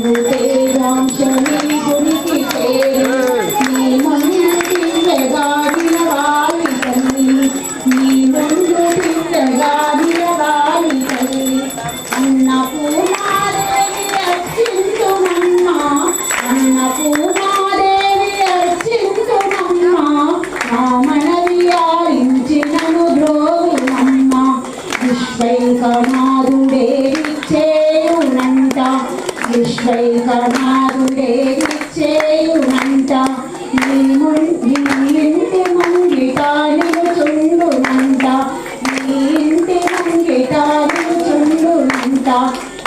తేజాంశని గుడికి చేరి నీ ముందు తిన్నగా నిలవాలి తల్లి, నీ ముందు తిన్నగా నిలవాలి తల్లి. అన్నపూర్ణాదేవి అర్చించుమన్నా, అన్నపూర్ణాదేవి అర్చించుమన్నా, మా మనవి ఆలించినను ద్రోవునమ్మ. విశ్వైకనాథుడే చేయునంట, విశ్వైకనాథుడే చేయునంట. నీ ఇంటి ముంగిట నిలుచుండునంట, నీ ఇంటి ముంగిట నిలుచుండునంట.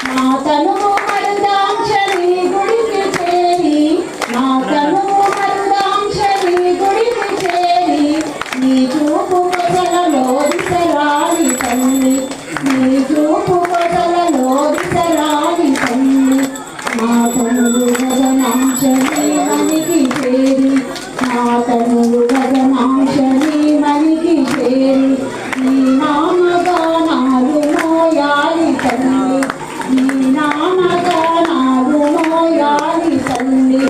నా తనువు మరుదాంశని గుడికి చేరి, నా తనువు మరుదాంశని గుడికి చేరి, నీ చూపు కొసలలో దిశరాలి తల్లి, నీ చూపు కొసలలో దిశరాలి తల్లి. నా తనువు గగనాంశని మనికి చేరి, నా తనువు గగనాంశని మనికి చేరి, నీ నామగానాలు మోయాలి తల్లి, నీ నామగానాలు మోయాలి తల్లి.